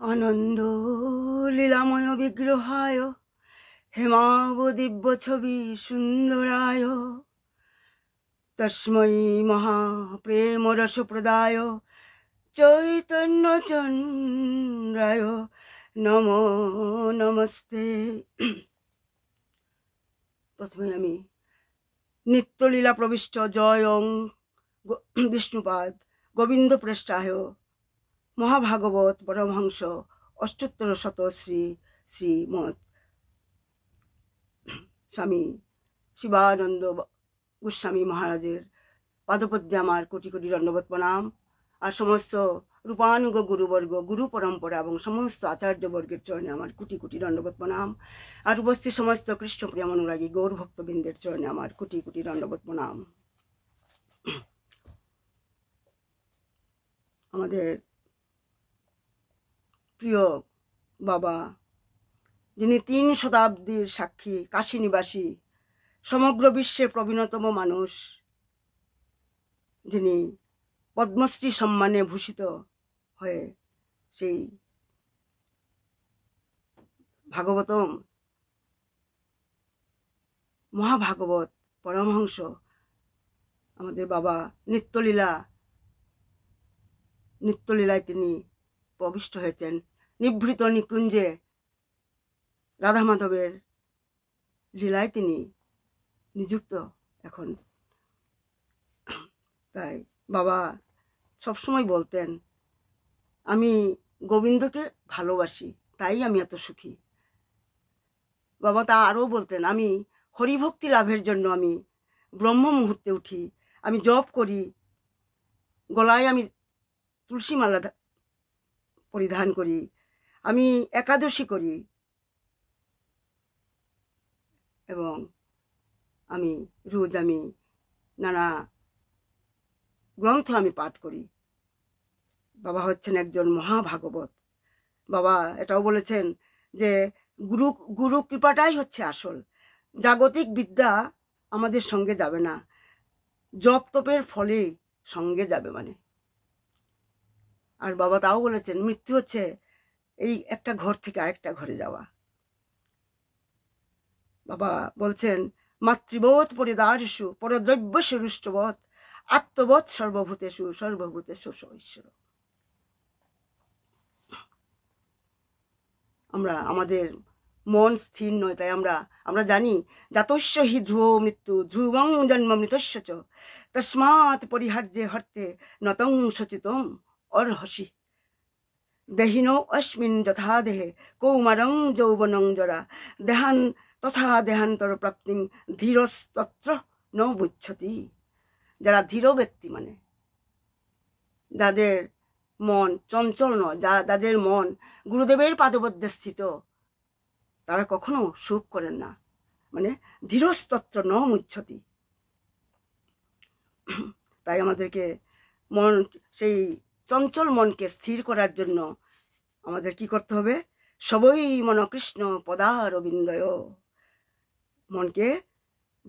আনন্দ লীলাময় বিগ্রহায় হেমাব দিব্য ছবি সুন্দরায় তস্मै মহাপ্রেম রস প্রদায় চৈতন্য চন্দ্রায় নমো নমস্তে। প্রথমে আমি নিত্যলীলা প্রবিষ্ট জয়ং বিষ্ণুপাদ গোবিন্দ পৃষ্ঠায় মহাভাগবত পরমহংস অষ্টোত্তর শত শ্রী শ্রীমৎ স্বামী শিবানন্দ গোস্বামী মহারাজের পাদপদ্মে আমার কোটি কোটি দণ্ডবত প্রণাম। আর সমস্ত রূপানুগ গুরুবর্গ, গুরু পরম্পরা এবং সমস্ত আচার্যবর্গের চরণে আমার কোটি কোটি দণ্ডবত প্রণাম। আর উপস্থিত সমস্ত কৃষ্ণপ্রিয় অনুরাগী গৌর ভক্তবৃন্দের চরণে আমার কোটি কোটি দণ্ডবত প্রণাম। আমাদের প্রিয় বাবা, যিনি 3 শতাব্দীর সাক্ষী, কাশী নিবাসী, সমগ্র বিশ্বের প্রবীণতম মানুষ, যিনি পদ্মশ্রী সম্মানে ভূষিত হয়ে সেই ভাগবতম মহাভাগবত পরমহংস আমাদের বাবা নিত্যলীলায় তিনি প্রবিষ্ট হয়েছেন। নিভৃত নিকুঞ্জে রাধা মাধবের লীলায় তিনি নিযুক্ত এখন। তাই বাবা সবসময় বলতেন, আমি গোবিন্দকে ভালোবাসি, তাই আমি এত সুখী। বাবা তা আরও বলতেন, আমি হরিভক্তি লাভের জন্য আমি ব্রহ্ম মুহূর্তে উঠি, আমি জপ করি, গলায় আমি তুলসী মালা পরিধান করি, আমি একাদশী করি এবং আমি রোজ নানা গ্রন্থ আমি পাঠ করি। বাবা হচ্ছেন একজন মহাভাগবত। বাবা এটাও বলেছেন যে গুরু কৃপাটাই হচ্ছে আসল, জাগতিক বিদ্যা আমাদের সঙ্গে যাবে না, জপ তপের ফলে সঙ্গে যাবে মানে। আর বাবা তাও বলেছেন, মৃত্যু হচ্ছে এই একটা ঘর থেকে আরেকটা ঘরে যাওয়া। বাবা বলছেন, মাতৃবোধ পরিদারেষু পরদ্রব্যস্য রুষ্টবোধ আত্মবোধ সর্বভূতেষু সর্বভূতেষু ঈশ্বর। আমাদের মন স্থির নয়, তাই আমরা জানি জাতস্য হি ধ্রুব মৃত্যু ধ্রুবং জন্ম মৃতস্য চ তস্মাৎ পরিহার্যে হর্তে নতং সচিতম অর্হসি দেহিনো অস্মিন যথা দেহে কৌমারং যৌবনং জরা দেহান তথা দেহান্তর প্রাপ্তিং ধীরস্তত্র ন বুচ্ছতি। যারা ধীর ব্যক্তি মানে যাদের মন চঞ্চল নয়, যাদের মন গুরুদেবের পাদপদ্মে স্থিত, তারা কখনো সুখ করেন না, মানে ধীরস্তত্র ন মুচ্ছতি। তাই আমাদেরকে সেই চঞ্চল মনকে স্থির করার জন্য আমাদের কি করতে হবে? সবই মন কৃষ্ণ পদারবিন্দয়। মনকে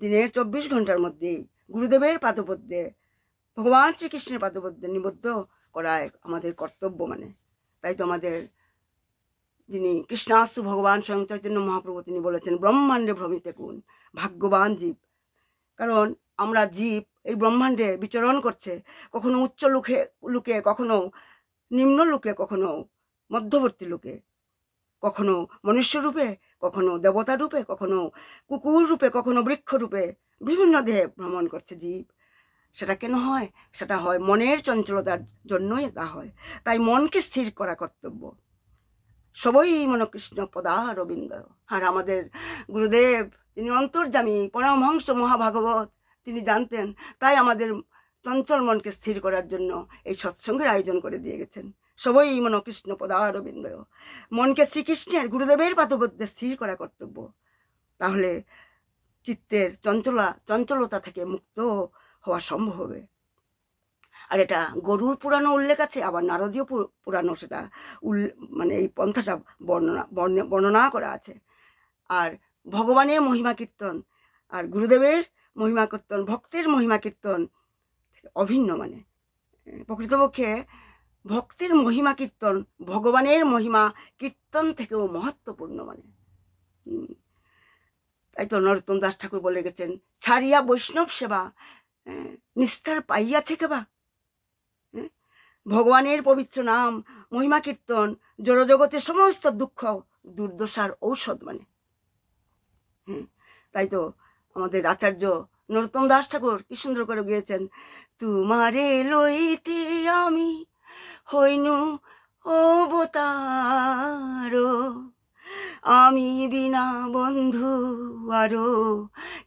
দিনের 24 ঘন্টার মধ্যে গুরুদেবের পাদপদ্মে, ভগবান শ্রীকৃষ্ণের পাদপদ্মে নিবদ্ধ করায় আমাদের কর্তব্য মানে। তাই তো আমাদের যিনি কৃষ্ণাস্তু ভগবান স্বয়ং চৈতন্য মহাপ্রভু তিনি বলেছেন, ব্রহ্মাণ্ডে ভ্রমিতে কোন ভাগ্যবান জীব। কারণ আমরা জীব এই ব্রহ্মাণ্ডে বিচরণ করছে, কখনো উচ্চ লোকে, কখনো নিম্ন লোকে, কখনো মধ্যবর্তী লোকে, কখনো মনুষ্য রূপে, কখনো দেবতা রূপে, কখনো কুকুর রূপে, কখনো বৃক্ষ রূপে বিভিন্ন দেহে ভ্রমণ করছে জীব। সেটা কেন হয়? সেটা হয় মনের চঞ্চলতার জন্যই তা হয়। তাই মনকে স্থির করা কর্তব্য। সবই মন কৃষ্ণ পদারবিন্দয়। আর আমাদের গুরুদেব তিনি অন্তর্যামী পরমহংস মহাভাগবত, তিনি জানতেন। তাই আমাদের চঞ্চল মনকে স্থির করার জন্য এই সৎসঙ্গের আয়োজন করে দিয়ে গেছেন। সবই মন কৃষ্ণ পদারবিন্দয়। মনকে শ্রীকৃষ্ণের গুরুদেবের পাদপদ্মে স্থির করা কর্তব্য। তাহলে চিত্তের চঞ্চলতা থেকে মুক্ত হওয়া সম্ভব হবে। আর এটা গরুর পুরাণও উল্লেখ আছে, আবার নারদীয় পুরাণও সেটা মানে এই পন্থাটা বর্ণনা করা আছে। আর ভগবানের মহিমা কীর্তন আর গুরুদেবের মহিমা কীর্তন, ভক্তের মহিমা কীর্তন অভিন্ন মানে। প্রকৃতপক্ষে ভক্তির মহিমা কীর্তন ভগবানের মহিমা কীর্তন থেকেও মহত্বপূর্ণ মানে। তাই তো নরোত্তম দাস ঠাকুর বলে গেছেন, ছাড়িয়া বৈষ্ণব সেবা নিস্তার পাইয়াছে কেবা। ভগবানের পবিত্র নাম মহিমা কীর্তন জড়জগতের সমস্ত দুঃখ দুর্দশার ঔষধ মানে। তাই তো আমাদের আচার্য নরোত্তম দাস ঠাকুর কি সুন্দর করে গিয়েছেন, তোমারে লইতে আমি হইনু অবতার, আমি বিনা বন্ধু আরো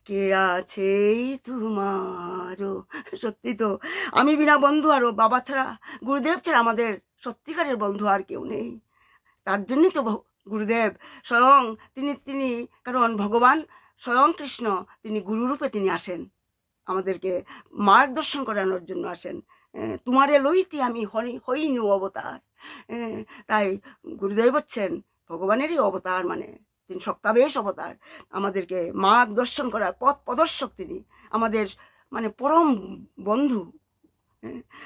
কে আছে তোমার। সত্যি তো, আমি বিনা বন্ধু আরো, বাবা ছাড়া গুরুদেব ছাড়া আমাদের সত্যিকারের বন্ধু আর কেউ নেই। তার জন্যই তো গুরুদেব স্বয়ং তিনি কারণ ভগবান স্বয়ং কৃষ্ণ তিনি গুরুরূপে তিনি আসেন, আমাদেরকে মার্গদর্শন করানোর জন্য আসেন। তোমারে লইতে আমি হইনু অবতার। তাই গুরুদেব হচ্ছেন ভগবানেরই অবতার মানে, তিনি শক্তাবেশ অবতার, আমাদেরকে মার্গদর্শন করার পথ প্রদর্শক তিনি, আমাদের মানে পরম বন্ধু।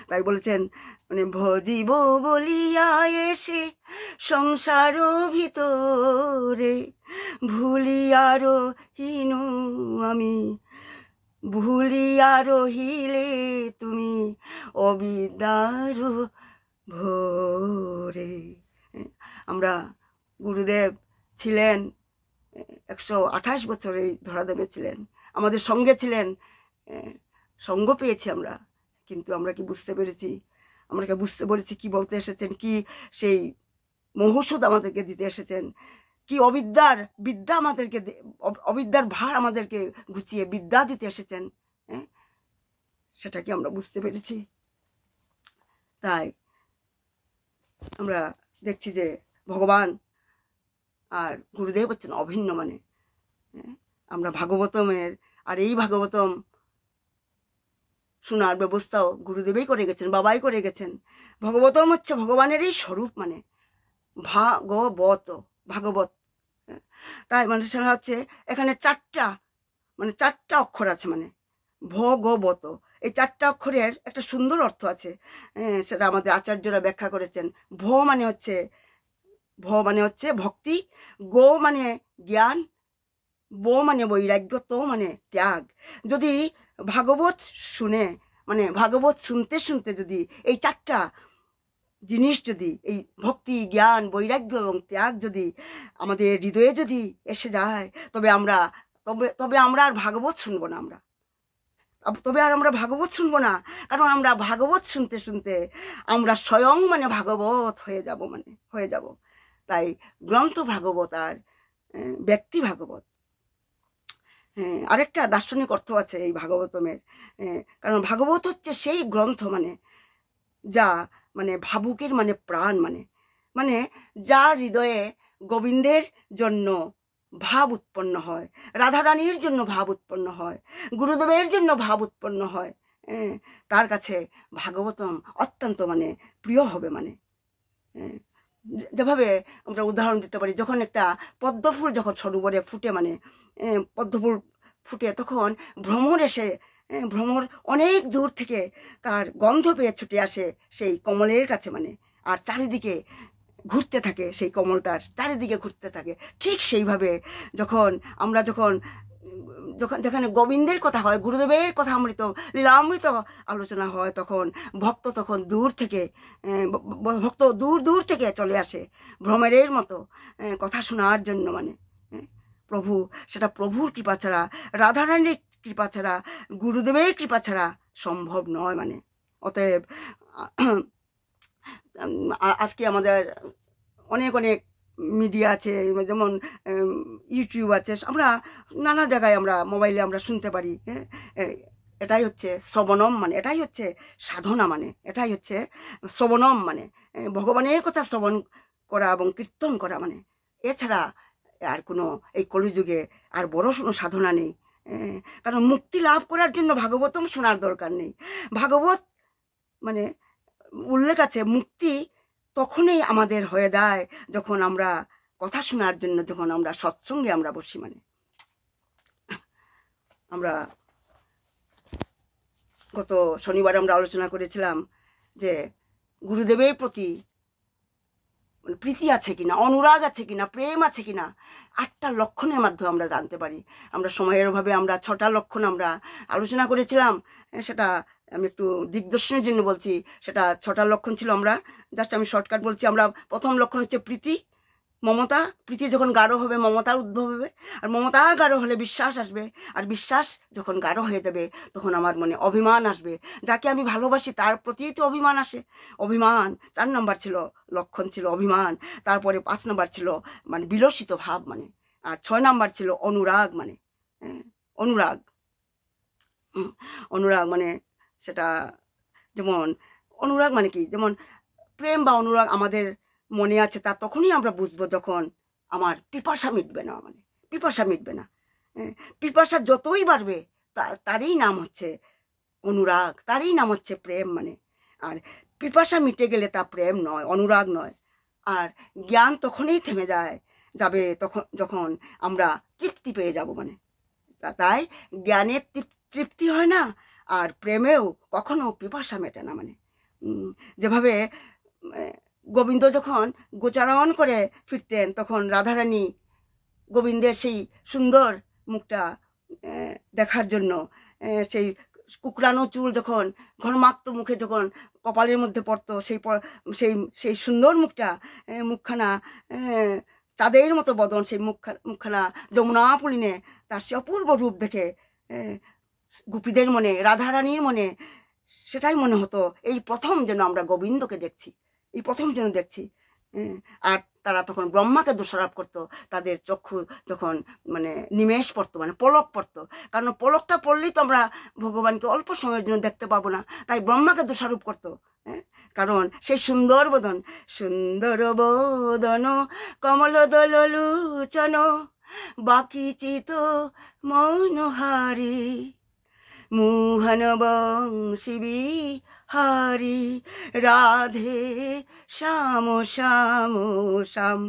তাই বলেছেন মানে ভজিব বলিয়া এসে সংসার ভিতরে ভুলিয়ার হিনু আমি, ভুলিয়া রহিলে তুমি অবিদ্যার ভোরে। আমরা গুরুদেব ছিলেন 128 বছর এই ধরাদেবে ছিলেন, আমাদের সঙ্গে ছিলেন, সঙ্গ পেয়েছি আমরা, কিন্তু আমরা কি বুঝতে পেরেছি, আমরা কি বুঝতে পেরেছি কি বলতে এসেছেন, কি সেই মহৌষধ আমাদেরকে দিতে এসেছেন, কি বিদ্যা আমাদেরকে, অবিদ্যার ভার আমাদেরকে ঘুচিয়ে বিদ্যা দিতে এসেছেন, সেটা কি আমরা বুঝতে পেরেছি? তাই আমরা দেখছি যে ভগবান আর গুরুদেব হচ্ছেন অভিন্ন মানে। আমরা ভাগবতমের আর এই ভাগবতম শোনার ব্যবস্থাও গুরুদেবই করে গেছেন, বাবাই করে গেছেন। ভাগবতম হচ্ছে ভগবানেরই স্বরূপ মানে, ভাগবত। তাই মানে সেটা হচ্ছে এখানে চারটা অক্ষর আছে মানে ভগবত, এই চারটা অক্ষরের একটা সুন্দর অর্থ আছে, সেটা আমাদের আচার্যরা ব্যাখ্যা করেছেন। ভ মানে হচ্ছে ভক্তি, গো মানে জ্ঞান, ব মানে বৈরাগ্য, তো মানে ত্যাগ। যদি ভাগবত শুনে মানে ভাগবত শুনতে শুনতে যদি এই চারটা জিনিস যদি এই ভক্তি জ্ঞান বৈরাগ্য এবং ত্যাগ যদি আমাদের হৃদয়ে যদি এসে যায়, তবে আমরা আর ভাগবত শুনবো না, আমরা ভাগবত শুনবো না, কারণ আমরা ভাগবত শুনতে শুনতে আমরা স্বয়ং মানে ভাগবত হয়ে যাব। তাই গ্রন্থ ভাগবত আর ব্যক্তি ভাগবত। আরেকটা দার্শনিক অর্থ আছে এই ভাগবতমের, কারণ ভাগবত হচ্ছে সেই গ্রন্থ মানে যা মানে ভাবুকের মানে প্রাণ মানে যার হৃদয়ে গোবিন্দের জন্য ভাব উৎপন্ন হয়, রাধারানীর জন্য ভাব উৎপন্ন হয়, গুরুদেবের জন্য ভাব উৎপন্ন হয়, তার কাছে ভাগবতম অত্যন্ত মানে প্রিয় হবে মানে। যেভাবে আমরা উদাহরণ দিতে পারি, যখন একটা পদ্মফুল যখন সরোবরে ফুটে মানে পদ্মফুল ফুটে, তখন ভ্রমর অনেক দূর থেকে তার গন্ধ পেয়ে ছুটে আসে সেই কমলের কাছে মানে, আর চারিদিকে ঘুরতে থাকে, সেই কমলটার চারিদিকে ঘুরতে থাকে। ঠিক সেইভাবে যখন যেখানে গোবিন্দের কথা হয়, গুরুদেবের কথা লীলামৃত আলোচনা হয়, তখন ভক্ত দূর থেকে চলে আসে ভ্রমরের মতো কথা শোনার জন্য মানে। সেটা প্রভুর কৃপা ছাড়া, রাধারানীর কৃপা ছাড়া, গুরুদেবের কৃপা ছাড়া সম্ভব নয় মানে। অতএব আজকে আমাদের অনেক মিডিয়া আছে, যেমন ইউটিউব আছে, আমরা নানা জায়গায় আমরা মোবাইলে আমরা শুনতে পারি। এটাই হচ্ছে শ্রবণম মানে, এটাই হচ্ছে সাধনা মানে, এটাই হচ্ছে শ্রবণম মানে ভগবানের কথা শ্রবণ করা এবং কীর্তন করা মানে। এছাড়া আর কোনো এই কলিযুগে আর বড় কোনো সাধনা নেই, কারণ মুক্তি লাভ করার জন্য ভাগবতম শোনার দরকার নেই। ভাগবত মানে উল্লেখ আছে, মুক্তি তখনই আমাদের হয়ে যায় যখন আমরা কথা শোনার জন্য, যখন আমরা সৎসঙ্গে আমরা বসি মানে। আমরা গত শনিবার আমরা আলোচনা করেছিলাম যে গুরুদেবের প্রতি প্রীতি আছে কিনা, অনুরাগ আছে কিনা, প্রেম আছে কিনা, 8টা লক্ষণের মাধ্যমে আমরা জানতে পারি। আমরা সময়ের অভাবে আমরা 6টা লক্ষণ আমরা আলোচনা করেছিলাম, সেটা আমি একটু দিগদর্শনের জন্য বলছি। সেটা 6টা লক্ষণ ছিল, আমরা জাস্ট আমি শর্টকাট বলছি। আমরা প্রথম লক্ষণ হচ্ছে প্রীতি, মমতা। প্রীতি যখন গাঢ় হবে মমতার উদ্ভব হবে, আর মমতা গাঢ় হলে বিশ্বাস আসবে, আর বিশ্বাস যখন গাঢ় হয়ে যাবে তখন আমার মনে অভিমান আসবে। যাকে আমি ভালোবাসি তার প্রতি তো অভিমান আসে। অভিমান 4 নম্বর ছিল, লক্ষণ ছিল অভিমান। তারপরে 5 নম্বর ছিল মানে বিলসিত ভাব মানে, আর 6 নম্বর ছিল অনুরাগ মানে, অনুরাগ। অনুরাগ মানে সেটা যেমন, অনুরাগ মানে কি, যেমন প্রেম বা অনুরাগ আমাদের মনে আছে তা তখনই আমরা বুঝবো যখন আমার পিপাসা মিটবে না, মানে পিপাসা মিটবে না। পিপাসা যতই বাড়বে তারই নাম হচ্ছে অনুরাগ, তারই নাম হচ্ছে প্রেম মানে। আর পিপাসা মিটে গেলে তা প্রেম নয়, অনুরাগ নয়। আর জ্ঞান তখনই থেমে যাবে যখন আমরা তৃপ্তি পেয়ে যাব মানে। তাই জ্ঞানের তৃপ্তি হয় না, আর প্রেমেও কখনো পিপাসা মেটে না মানে। যেভাবে গোবিন্দ যখন গোচারণ করে ফিরতেন তখন রাধারানী গোবিন্দের সেই সুন্দর মুখটা দেখার জন্য, সেই কুকরানো চুল যখন ঘর্মাক্ত মুখে যখন কপালের মধ্যে পড়তো, সেই সুন্দর মুখখানা চাঁদের মতো বদন, সেই মুখখানা যমুনা পুলিনে তার সে অপূর্ব রূপ দেখে গোপীদের মনে, রাধারানীর মনে সেটাই মনে হতো এই প্রথম যেন আমরা গোবিন্দকে দেখছি, এই প্রথম যেন দেখছি। আর তারা তখন ব্রহ্মাকে দোষারোপ করতো, তাদের চক্ষু যখন মানে নিমেষ পড়তো, মানে পলক পড়তো। কারণ পলকটা পড়লেই তো আমরা ভগবানকে অল্প সময়ের জন্য দেখতে পাবো না, তাই ব্রহ্মাকে দোষারোপ করতো। কারণ সেই সুন্দর বদন, সুন্দর বদন কমল দল লোচন বাকি চিত মনোহারি মোহন বংশী বিহারি রাধে শ্যাম শ্যাম শ্যাম।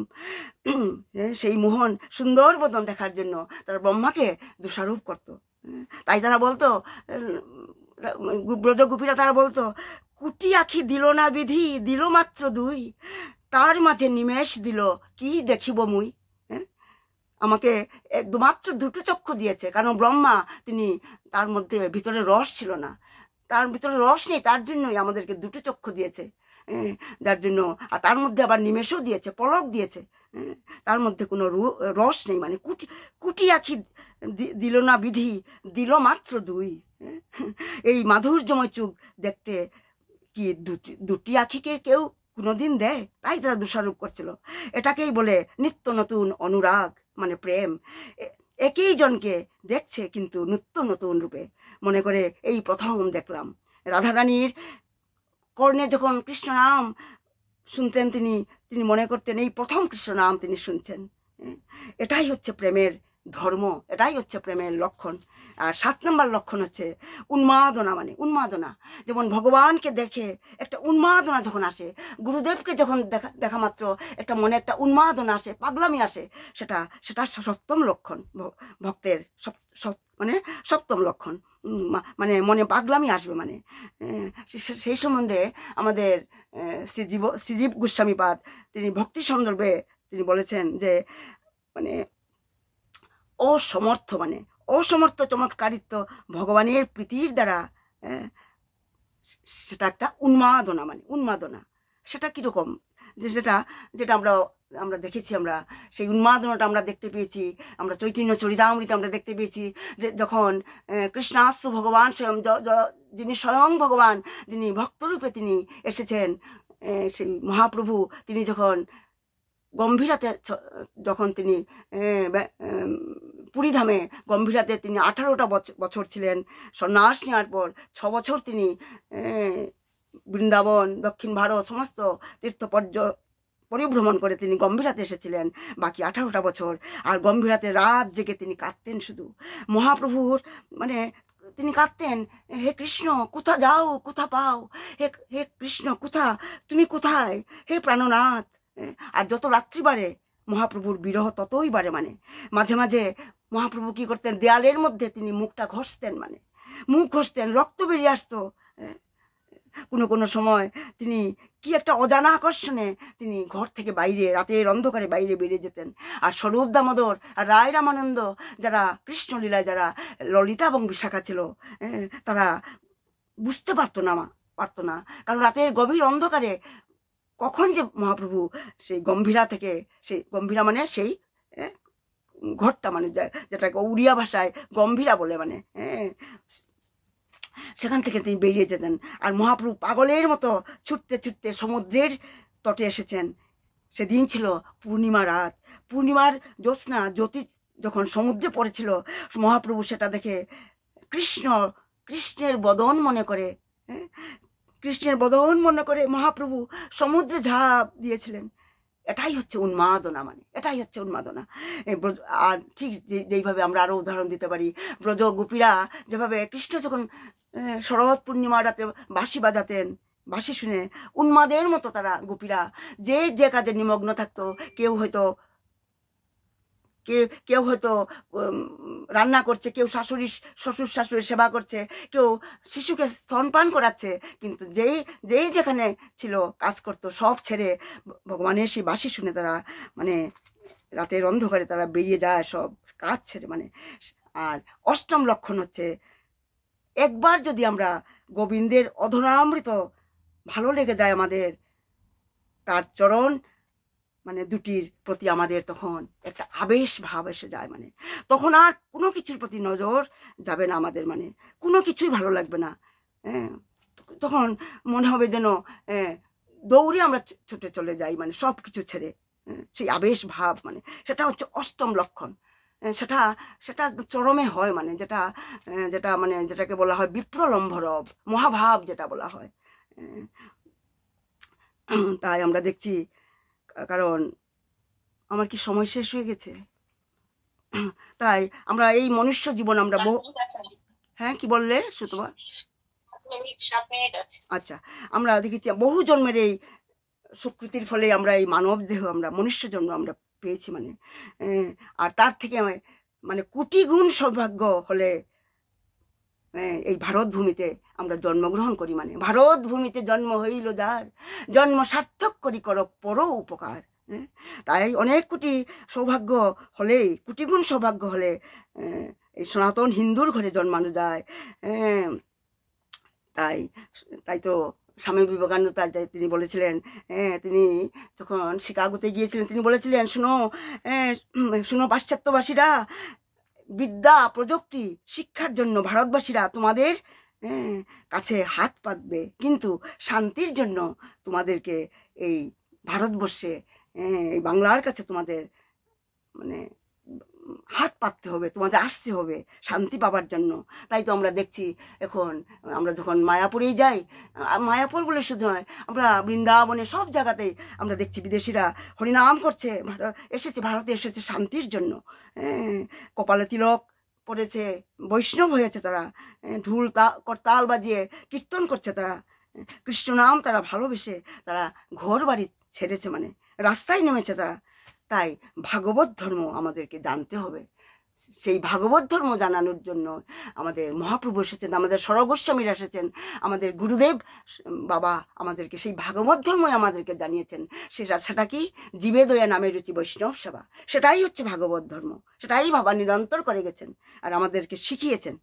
সেই মোহন সুন্দর বদন দেখার জন্য তারা ব্রহ্মাকে দোষারোপ করত। তাই তারা বলতো, ব্রজগোপীরা তারা বলতো, কুটি আখি দিল না বিধি, দিল মাত্র 2, তার মাঝে নিমেষ দিল কি দেখিব মুই। আমাকে মাত্র 2টো চক্ষু দিয়েছে, কারণ ব্রহ্মা তিনি তার মধ্যে ভিতরে রস ছিল না, তার ভিতরে রস নেই, তার জন্যই আমাদেরকে 2টো চক্ষু দিয়েছে। যার জন্য, আর তার মধ্যে আবার নিমেষও দিয়েছে, পলক দিয়েছে, তার মধ্যে কোনো রস নেই, মানে কুটি আখি দিল না বিধি, দিল মাত্র 2। এই মাধুর্যময় চোখ দেখতে কি 2টি আখিকে কেউ কোনোদিন দেয়? তাই তারা দোষারোপ করছিল। এটাকেই বলে নিত্য নতুন অনুরাগ মানে প্রেম। একই জনকে দেখছে কিন্তু নিত্য নতুন রূপে, মনে করে এই প্রথম দেখলাম। রাধারানীর কর্ণে যখন কৃষ্ণ নাম শুনতেন তিনি মনে করতেন এই প্রথম কৃষ্ণ নাম তিনি শুনছেন। এটাই হচ্ছে প্রেমের ধর্ম, এটাই হচ্ছে প্রেমের লক্ষণ। আর 7 নম্বর লক্ষণ হচ্ছে উন্মাদনা, মানে উন্মাদনা। যেমন ভগবানকে দেখে একটা উন্মাদনা যখন আসে, গুরুদেবকে যখন দেখা মাত্র একটা মনে একটা উন্মাদনা আসে, পাগলামি আসে, সেটা 7ম লক্ষণ ভক্তের, মানে 7ম লক্ষণ। মানে মনে পাগলামি আসবে, মানে সেই সম্বন্ধে আমাদের শ্রীজীব গোস্বামীপাদ তিনি ভক্তি সন্দর্ভে তিনি বলেছেন যে মানে অসমর্থ, মানে অসমর্থ চমৎকারিত্ব ভগবানের প্রীতির দ্বারা, সেটা একটা উন্মাদনা, মানে উন্মাদনা। সেটা কিরকম, যেটা আমরা দেখেছি, আমরা সেই উন্মাদনাটা আমরা দেখতে পেয়েছি, আমরা চৈতন্য চরিতামৃতে আমরা দেখতে পেয়েছি যে যখন কৃষ্ণাস্তু ভগবান স্বয়ং, যিনি স্বয়ং ভগবান, যিনি ভক্তরূপে তিনি এসেছেন, সেই মহাপ্রভু তিনি যখন গম্ভীরাতে, যখন তিনি পুরীধামে গম্ভীরাতে তিনি 18টা বছর ছিলেন, সন্ন্যাস নেওয়ার পর 6 বছর তিনি বৃন্দাবন, দক্ষিণ ভারত সমস্ত তীর্থ পরিভ্রমণ করে তিনি গম্ভীরাতে এসেছিলেন বাকি 18টা বছর। আর গম্ভীরাতে রাত জেগে তিনি কাঁদতেন শুধু মহাপ্রভুর, মানে তিনি কাঁদতেন, হে কৃষ্ণ কোথা যাও, কোথা পাও, হে কৃষ্ণ তুমি কোথায়, হে প্রাণনাথ। আর যত রাত্রি বাড়ে মহাপ্রভুর বিরহ ততই বাড়ে, মানে মাঝে মাঝে মহাপ্রভু কি করতেন, দেয়ালের মধ্যে তিনি মুখটা ঘষতেন, মানে মুখ ঘষতেন, রক্ত বেরিয়ে আসতো। কোনো সময় তিনি কি একটা অজানা আকর্ষণে তিনি ঘর থেকে বাইরে রাতের অন্ধকারে বাইরে বেরিয়ে যেতেন। আর স্বরূপ দামোদর আর রায় রামানন্দ, যারা কৃষ্ণলীলায় যারা ললিতা এবং বিশাখা ছিল, তারা বুঝতে পারতো না, কারণ রাতের গভীর অন্ধকারে কখন যে মহাপ্রভু সেই গম্ভীরা থেকে, সেই গম্ভীরা মানে সেই ঘরটা, মানে যেটাকে উড়িয়া ভাষায় গম্ভীরা বলে, মানে সেখান থেকে তিনি বেরিয়ে যেতেন। আর মহাপ্রভু পাগলের মতো ছুটতে ছুটতে সমুদ্রের তটে এসেছেন। সেদিন ছিল পূর্ণিমা রাত, পূর্ণিমার জ্যোৎস্না জ্যোতি যখন সমুদ্রে পড়েছিল, মহাপ্রভু সেটা দেখে কৃষ্ণের বদন মনে করে, কৃষ্ণের বদন মনে করে মহাপ্রভু সমুদ্রে ঝাঁপ দিয়েছিলেন। এটাই হচ্ছে উন্মাদনা, মানে এটাই হচ্ছে উন্মাদনা। আর ঠিক যেইভাবে আমরা আরও উদাহরণ দিতে পারি, ব্রজ গোপীরা যেভাবে কৃষ্ণ যখন শরৎ পূর্ণিমা রাতে বাঁশি বাজাতেন, বাঁশি শুনে উন্মাদের মতো তারা গোপীরা যে কাজে নিমগ্ন থাকতো, কেউ হয়তো রান্না করছে, কেউ শ্বশুর শাশুড়ির সেবা করছে, কেউ শিশুকে স্তনপান করাচ্ছে, কিন্তু যেই যেখানে ছিল কাজ করতো, সব ছেড়ে ভগবানের সেই বাঁশি শুনে তারা, মানে রাতের অন্ধকারে তারা বেরিয়ে যায় সব কাজ ছেড়ে, মানে। আর অষ্টম লক্ষণ হচ্ছে, একবার যদি আমরা গোবিন্দের অধরামৃত ভালো লেগে যায় আমাদের, তার চরণ মানে দুটির প্রতি আমাদের তখন একটা আবেশ ভাব এসে যায়, মানে তখন আর কোনো কিছুর প্রতি নজর যাবে না আমাদের, মানে কোনো কিছুই ভালো লাগবে না। তখন মনে হবে যেন দৌড়ে আমরা ছুটে চলে যাই, মানে সব কিছু ছেড়ে, সেই আবেশ ভাব, মানে সেটা হচ্ছে অষ্টম লক্ষণ। সেটা চরমে হয়, মানে যেটাকে বলা হয় বিপ্রলম্ভরব মহাভাব, যেটা বলা হয়। তাই আমরা দেখছি, কারণ আমার কি সময় শেষ হয়ে গেছে? তাই আমরা এই মনুষ্য জীবন আমরা হ্যাঁ, কি বললে সুতবা? আচ্ছা, আমরা দেখেছি বহু জন্মের এই সুকৃতির ফলে আমরা এই মানব দেহ, আমরা মনুষ্য জন্ম আমরা পেয়েছি, মানে আর তার থেকে মানে কোটি গুণ সৌভাগ্য হলে এই ভারত ভূমিতে আমরা জন্মগ্রহণ করি, মানে ভারত ভূমিতে জন্ম হইল যার, জন্ম সার্থক করি করো পর উপকার। তাই অনেক কোটি সৌভাগ্য হলেই, কোটি গুণ সৌভাগ্য হলে এই সনাতন হিন্দুর ঘরে জন্মানো যায়। তাই তো স্বামী বিবেকানন্দ তিনি বলেছিলেন, তিনি যখন শিকাগোতে গিয়েছিলেন, তিনি বলেছিলেন, শুনো পাশ্চাত্যবাসীরা, বিদ্যা প্রযুক্তি শিক্ষার জন্য ভারতবাসীরা তোমাদের কাছে হাত পাতবে, কিন্তু শান্তির জন্য তোমাদেরকে এই ভারতবর্ষে, এই বাংলার কাছে তোমাদের মানে হাত পাততে হবে, তোমাদের আসতে হবে শান্তি পাবার জন্য। তাই তো আমরা দেখছি এখন, আমরা যখন মায়াপুরেই যাই, মায়াপুর বলে শুধু নয়, আমরা বৃন্দাবনে সব জায়গাতেই আমরা দেখছি বিদেশিরা হরিনাম করছে, ভারতে এসেছে শান্তির জন্য। কপালে তিলক পড়েছে, বৈষ্ণব হয়েছে তারা, ঢুল করতাল বাজিয়ে কীর্তন করছে তারা, কৃষ্ণ নাম তারা ভালোবেসে তারা ঘর বাড়ি ছেড়েছে, মানে রাস্তায় নেমেছে তারা। তাই ভাগবত ধর্ম আমাদেরকে জানতে হবে। সেই ভাগবত ধর্ম জানানোর জন্য আমাদের মহাপ্রভু এসেছেন, আমাদের সরগোস্বামীরা এসেছেন, আমাদের গুরুদেব বাবা আমাদেরকে সেই ভাগবত ধর্মই আমাদেরকে জানিয়েছেন। সেটা কি জীবে দয়া নামে রুচি বৈষ্ণব সেবা, সেটাই হচ্ছে ভাগবত ধর্ম, সেটাই বাবা নিরন্তর করে গেছেন আর আমাদেরকে শিখিয়েছেন।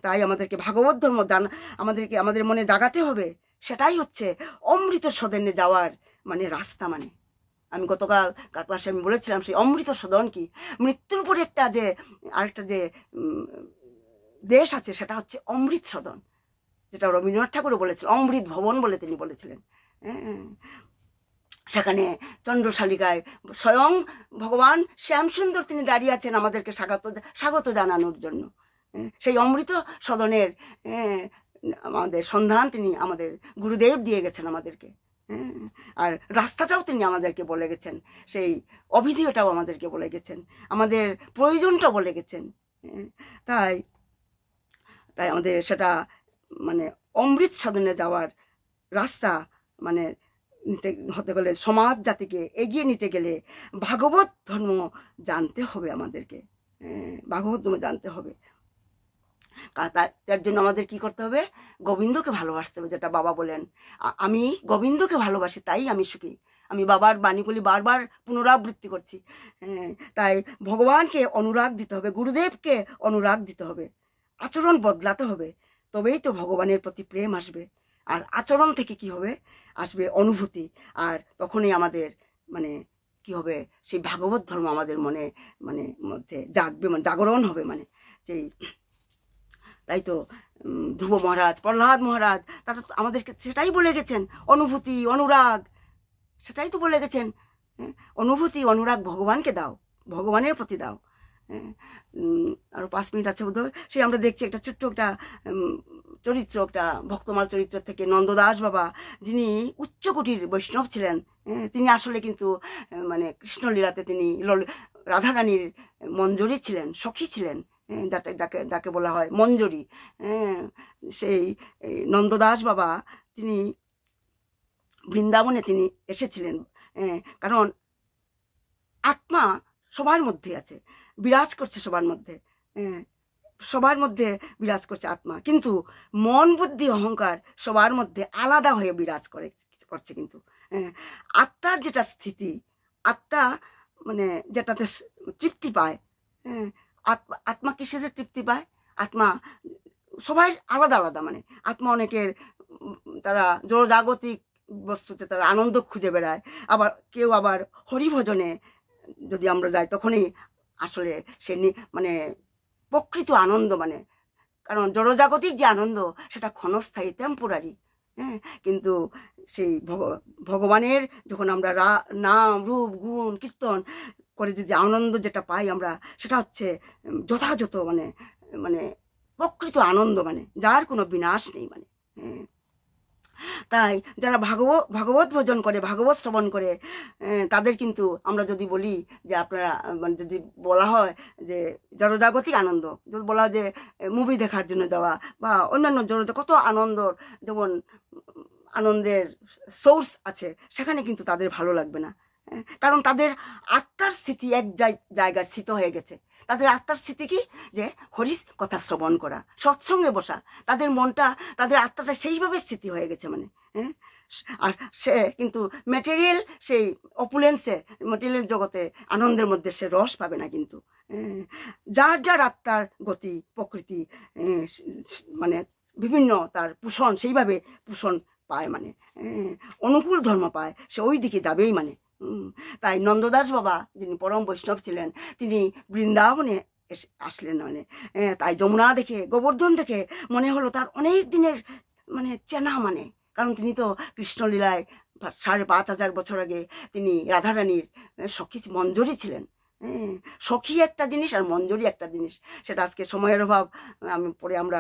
তাই আমাদেরকে ভাগবত ধর্ম আমাদের মনে জাগাতে হবে। সেটাই হচ্ছে অমৃত সদনে যাওয়ার মানে রাস্তা। মানে আমি গতকাল ক্লাসে আমি বলেছিলাম, সেই অমৃত সদন কি, মৃত্যুর পরে আরেকটা যে দেশ আছে, সেটা হচ্ছে অমৃত সদন, যেটা রবীন্দ্রনাথ ঠাকুরও বলেছিলেন, অমৃত ভবন বলে তিনি বলেছিলেন। সেখানে চন্দ্রশালিকায় স্বয়ং ভগবান শ্যামসুন্দর তিনি দাঁড়িয়ে আছেন আমাদেরকে স্বাগত জানানোর জন্য। সেই অমৃত সদনের আমাদের সন্ধান তিনি আমাদের গুরুদেব দিয়ে গেছেন আমাদেরকে, আর রাস্তাটাও তিনি আমাদেরকে বলে গেছেন, সেই অভিধেয়টাও আমাদেরকে বলে গেছেন, আমাদের প্রয়োজনটাও বলে গেছেন। তাই আমাদের সেটা মানে অমৃত সদনে যাওয়ার রাস্তা মানে হতে গেলে, সমাজ জাতিকে এগিয়ে নিতে গেলে ভাগবত ধর্ম জানতে হবে আমাদেরকে, ভাগবত ধর্ম জানতে হবে। তার জন্য আমাদের কি করতে হবে? গোবিন্দকে ভালোবাসতে হবে, যেটা বাবা বলেন, আমি গোবিন্দকে ভালোবাসি তাই আমি সুখী। আমি বাবার বাণীগুলি বারবার পুনরাবৃত্তি করছি। তাই ভগবানকে অনুরাগ দিতে হবে, গুরুদেবকে অনুরাগ দিতে হবে, আচরণ বদলাতে হবে, তবেই তো ভগবানের প্রতি প্রেম আসবে। আর আচরণ থেকে কি হবে? আসবে অনুভূতি। আর তখনই আমাদের মানে কি হবে? সেই ভাগবত ধর্ম আমাদের মনে মধ্যে জাগবে, জাগরণ হবে। সেই তাই তো ধ্রুব মহারাজ, প্রহ্লাদ মহারাজ, তারা আমাদেরকে সেটাই বলে গেছেন, অনুভূতি অনুরাগ, সেটাই তো বলে গেছেন। অনুভূতি অনুরাগ ভগবানকে দাও, ভগবানের প্রতি দাও। আরো 5 মিনিট আছে বোধ হয়। সেই আমরা দেখছি একটা ছোট্ট একটা চরিত্র, একটা ভক্তমাল চরিত্র থেকে নন্দদাস বাবা, যিনি উচ্চকোটির বৈষ্ণব ছিলেন, তিনি আসলে কিন্তু কৃষ্ণলীলাতে তিনি রাধারানীর মঞ্জরি ছিলেন, সখী ছিলেন, যাকে বলা হয় মঞ্জরি। সেই নন্দদাস বাবা তিনি বৃন্দাবনে তিনি এসেছিলেন, কারণ আত্মা সবার মধ্যে আছে, বিরাজ করছে সবার মধ্যে, সবার মধ্যে বিরাজ করছে আত্মা, কিন্তু মন বুদ্ধি অহংকার সবার মধ্যে আলাদা হয়ে বিরাজ করছে। কিন্তু আত্মার যেটা স্থিতি, আত্মা যেটাতে তৃপ্তি পায়, আত্মা কিসে যে তৃপ্তি পায়? আত্মা সবাই আলাদা আলাদা, আত্মা অনেকের তারা জড়জাগতিক বস্তুতে তারা আনন্দ খুঁজে বেড়ায়, আবার কেউ আবার হরিভজনে যদি আমরা যাই তখনই আসলে সে প্রকৃত আনন্দ, কারণ জড়জাগতিক যে আনন্দ সেটা ক্ষণস্থায়ী, টেম্পোরারি। কিন্তু সেই ভগবানের যখন আমরা নাম রূপ গুণ কীর্তন করে যদি আনন্দ যেটা পাই আমরা, সেটা হচ্ছে যথাযথ প্রকৃত আনন্দ, যার কোনো বিনাশ নেই। তাই যারা ভাগবত ভজন করে, ভাগবত শ্রবণ করে, তাদের কিন্তু আমরা যদি বলি যে আপনারা যদি বলা হয় যে জড়জাগতিক আনন্দ, যদি বলা হয় যে মুভি দেখার জন্য যাওয়া বা অন্যান্য কত আনন্দ, যেমন আনন্দের সোর্স আছে, সেখানে কিন্তু তাদের ভালো লাগবে না, কারণ তাদের আত্মার স্থিতি এক জায়গায় স্থিত হয়ে গেছে। তাদের আত্মার স্থিতি কি? যে হরির কথা শ্রবণ করা, সৎসঙ্গে বসা, তাদের মনটা, তাদের আত্মাটা সেইভাবে স্থিতি হয়ে গেছে। আর সে কিন্তু ম্যাটেরিয়াল, সেই অপুলেন্সে, ম্যাটেরিয়াল জগতে আনন্দের মধ্যে সে রস পাবে না। কিন্তু যার যার আত্মার গতি প্রকৃতি বিভিন্ন তার পোষণ, সেইভাবে পোষণ পায়, অনুকূল ধর্ম পায়, সে ওই দিকে যাবেই। তাই নন্দদাস বাবা, যিনি পরম বৈষ্ণব ছিলেন, তিনি বৃন্দাবনে আসলেন। তাই যমুনা দেখে, গোবর্ধন দেখে মনে হলো তার অনেক দিনের চেনা, কারণ তিনি তো কৃষ্ণলীলায় 5,500 বছর আগে তিনি রাধারানীর সখী মঞ্জরি ছিলেন। সখী একটা জিনিস আর মঞ্জরি একটা জিনিস, সেটা আজকে সময়ের অভাব, আমি পরে আমরা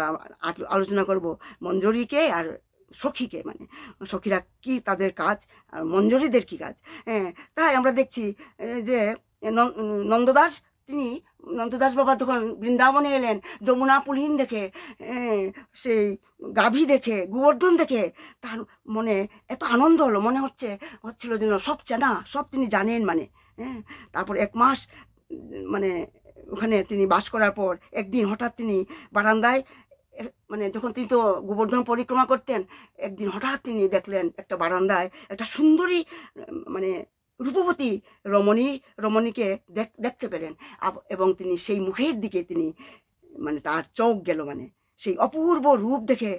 আলোচনা করব মঞ্জরিকে আর সখীকে, সখীরা কি তাদের কাজ আর মঞ্জরিদের কি কাজ। তাই আমরা দেখছি যে নন্দদাস বাবা যখন বৃন্দাবনে এলেন, যমুনা পুলিন দেখে, সেই গাভী দেখে, গোবর্ধন দেখে তার মনে এত আনন্দ হলো, মনে হচ্ছিল যেন সব চেনা, সব তিনি জানেন। তারপর 1 মাস ওখানে তিনি বাস করার পর একদিন হঠাৎ তিনি বারান্দায়, যখন তিনি তো গোবর্ধন পরিক্রমা করতেন, একদিন হঠাৎ তিনি দেখলেন একটা বারান্দায় একটা সুন্দরী রূপবতী রমণীকে দেখতে পেলেন, এবং তিনি সেই মুখের দিকে তিনি তার চোখ গেল, সেই অপূর্ব রূপ দেখে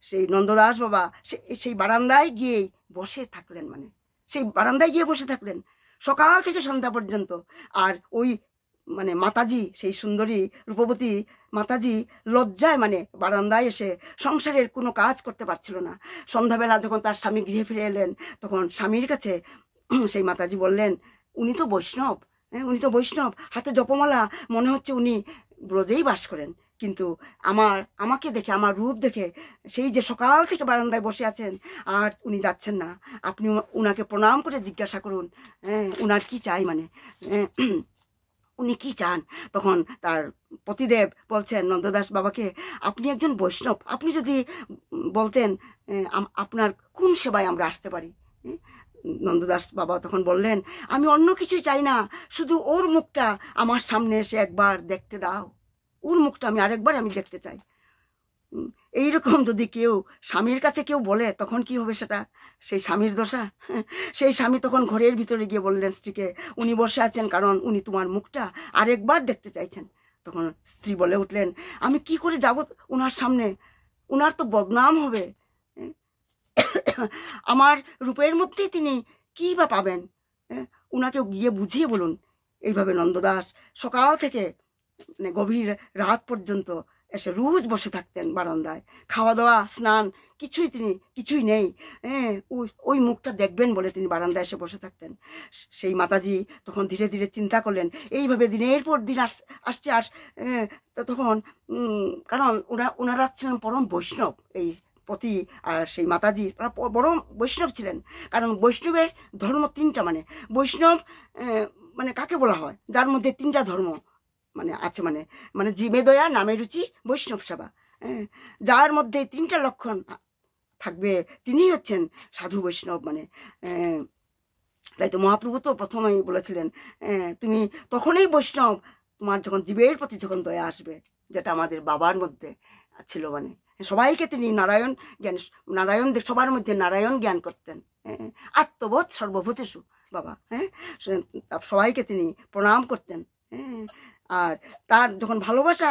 সেই নন্দদাস বাবা সেই বারান্দায় গিয়েই বসে থাকলেন, সেই বারান্দায় গিয়ে বসে থাকলেন সকাল থেকে সন্ধ্যা পর্যন্ত। আর ওই মাতাজি, সেই সুন্দরী রূপবতী মাতাজি লজ্জায় বারান্দায় এসে সংসারের কোনো কাজ করতে পারছিল না। সন্ধ্যাবেলা যখন তার স্বামী গৃহে ফিরে এলেন, তখন স্বামীর কাছে সেই মাতাজি বললেন, উনি তো বৈষ্ণব, হাতে জপমালা, মনে হচ্ছে উনি ব্রজেই বাস করেন, কিন্তু আমাকে দেখে, আমার রূপ দেখে, সেই যে সকাল থেকে বারান্দায় বসে আছেন আর উনি যাচ্ছেন না, আপনি উনাকে প্রণাম করে জিজ্ঞাসা করুন উনার কি চাই, উনি কি চান। তখন তার পতিদেব বলছেন নন্দদাস বাবাকে, আপনি একজন বৈষ্ণব, আপনি যদি বলতেন আপনার কোন সেবায় আমরা আসতে পারি। নন্দদাস বাবা তখন বললেন, আমি অন্য কিছুই চাই না, শুধু ওর মুখটা আমার সামনে এসে একবার দেখতে দাও। ওর মুখটা আমি আরেকবার আমি দেখতে চাই। এইরকম যদি কেউ স্বামীর কাছে কেউ বলে তখন কি হবে সেটা? সেই স্বামীর দশা। সেই স্বামী তখন ঘরের ভিতরে গিয়ে বললেন স্ত্রীকে, উনি বসে আছেন কারণ উনি তোমার মুখটা আরেকবার দেখতে চাইছেন। তখন স্ত্রী বলে উঠলেন, আমি কি করে যাব ওনার সামনে, ওনার তো বদনাম হবে, আমার রূপের মধ্যেই তিনি কী বা পাবেন, ওনাকে গিয়ে বুঝিয়ে বলুন। এইভাবে নন্দদাস সকাল থেকে মানে গভীর রাত পর্যন্ত এসে রোজ বসে থাকতেন বারান্দায়, খাওয়া দাওয়া স্নান কিছুই নেই, ওই মুখটা দেখবেন বলে তিনি বারান্দায় এসে বসে থাকতেন। সেই মাতাজি তখন ধীরে ধীরে চিন্তা করলেন, এইভাবে দিনের পর দিন আসছে তখন কারণ ওনারা ছিলেন পরম বৈষ্ণব, এই পতি আর সেই মাতাজি তারা বড় বৈষ্ণব ছিলেন। কারণ বৈষ্ণবের ধর্ম তিনটা, মানে বৈষ্ণব মানে কাকে বলা হয়? যার মধ্যে তিনটা ধর্ম মানে আছে, মানে জীবে দয়া, নামে রুচি, বৈষ্ণব সেবা। যার মধ্যে তিনটা লক্ষণ থাকবে তিনিই হচ্ছেন সাধু বৈষ্ণব। মানে তাই তো মহাপ্রভু তো প্রথমেই বলেছিলেন, তুমি তখনই বৈষ্ণব তোমার যখন জীবের প্রতি যখন দয়া আসবে, যেটা আমাদের বাবার মধ্যে ছিল। মানে সবাইকে তিনি নারায়ণ সবার মধ্যে নারায়ণ জ্ঞান করতেন। আত্মবোধ সর্বভূতেষু বাবা, সবাইকে তিনি প্রণাম করতেন। আর তার যখন ভালোবাসা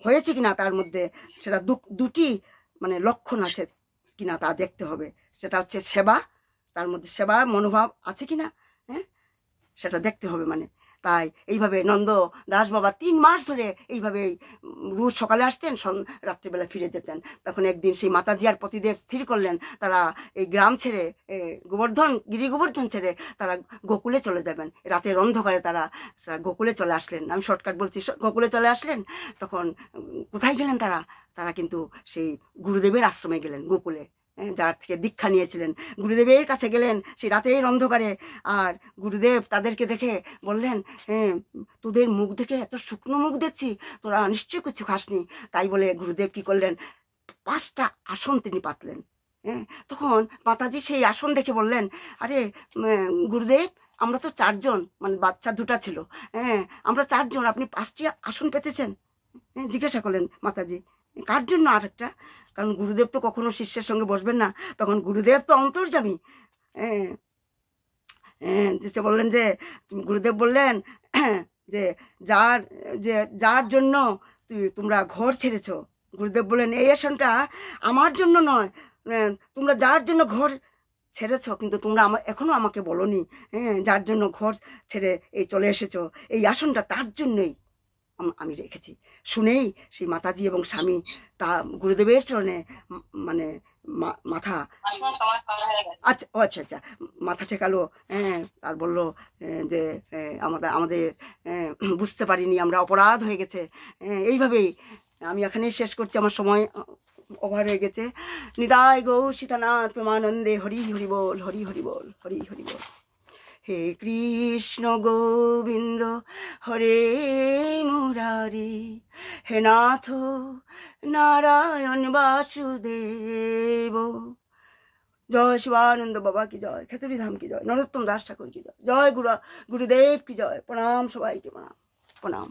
হয়েছে কিনা তার মধ্যে, সেটা দুটি মানে লক্ষণ আছে কিনা তা দেখতে হবে। সেটা হচ্ছে সেবা, তার মধ্যে সেবার মনোভাব আছে কিনা, সেটা দেখতে হবে। মানে তাই এইভাবে নন্দ দাস বাবা 3 মাস ধরে এইভাবে রোজ সকালে আসতেন, রাত্রিবেলা ফিরে যেতেন। তখন একদিন সেই মাতাজি আর পতিদেব স্থির করলেন তারা এই গ্রাম ছেড়ে, গিরি গোবর্ধন ছেড়ে তারা গোকুলে চলে যাবেন। রাতের অন্ধকারে তারা গোকুলে চলে আসলেন। আমি শর্টকাট বলছি, গোকুলে চলে আসলেন। তখন কোথায় গেলেন তারা কিন্তু সেই গুরুদেবের আশ্রমে গেলেন, গোকুলে, যার থেকে দীক্ষা নিয়েছিলেন। গুরুদেবের কাছে গেলেন সেই রাতের অন্ধকারে। আর গুরুদেব তাদেরকে দেখে বললেন, তোদের মুখ দেখে এত শুকনো মুখ দেখছি, তোরা নিশ্চয়ই কিছু খাসনি। তাই বলে গুরুদেব কি করলেন, 5টা আসন তিনি পাতলেন। তখন মাতাজি সেই আসন দেখে বললেন, আরে গুরুদেব, আমরা তো 4 জন, মানে বাচ্চা 2টা ছিল, আমরা 4 জন, আপনি 5টি আসন পেতেছেন? জিজ্ঞাসা করলেন মাতাজি, কার জন্য আরেকটা? কারণ গুরুদেব তো কখনো শিষ্যের সঙ্গে বসবেন না, তখন গুরুদেব তো অন্তর্যামী। বললেন যে, গুরুদেব বললেন যে যার জন্য তোমরা ঘর ছেড়েছ, গুরুদেব বললেন এই আসনটা আমার জন্য নয়, তোমরা যার জন্য ঘর ছেড়েছ, কিন্তু তোমরা এখনো আমাকে বলনি, যার জন্য ঘর ছেড়ে এই চলে এসেছো, এই আসনটা তার জন্যই আমি রেখেছি। শুনেই সেই মাতাজি এবং স্বামী তা গুরুদেবের চরণে মানে মাথা আচ্ছা মাথা ঠেকালো, আর বললো যে আমাদের বুঝতে পারিনি, আমরা অপরাধ হয়ে গেছে। এইভাবেই আমি এখানেই শেষ করছি, আমার সময় ওভার হয়ে গেছে। নিতাই গৌ সীতানাথ প্রেমানন্দে, হরি হরি বল, হরি হরি বল, হরি হরি বল। হে কৃষ্ণ গোবিন্দ হরে মুরারি, হে নাথ নারায়ণ বাসুদেব। জয় শিবানন্দ বাবা কি জয়, খেতুরি ধাম কি জয়, নরোত্তম দাস ঠাকুর কি জয়, জয় গুরুদেব কি জয়। প্রণাম সবাইকে, প্রণাম।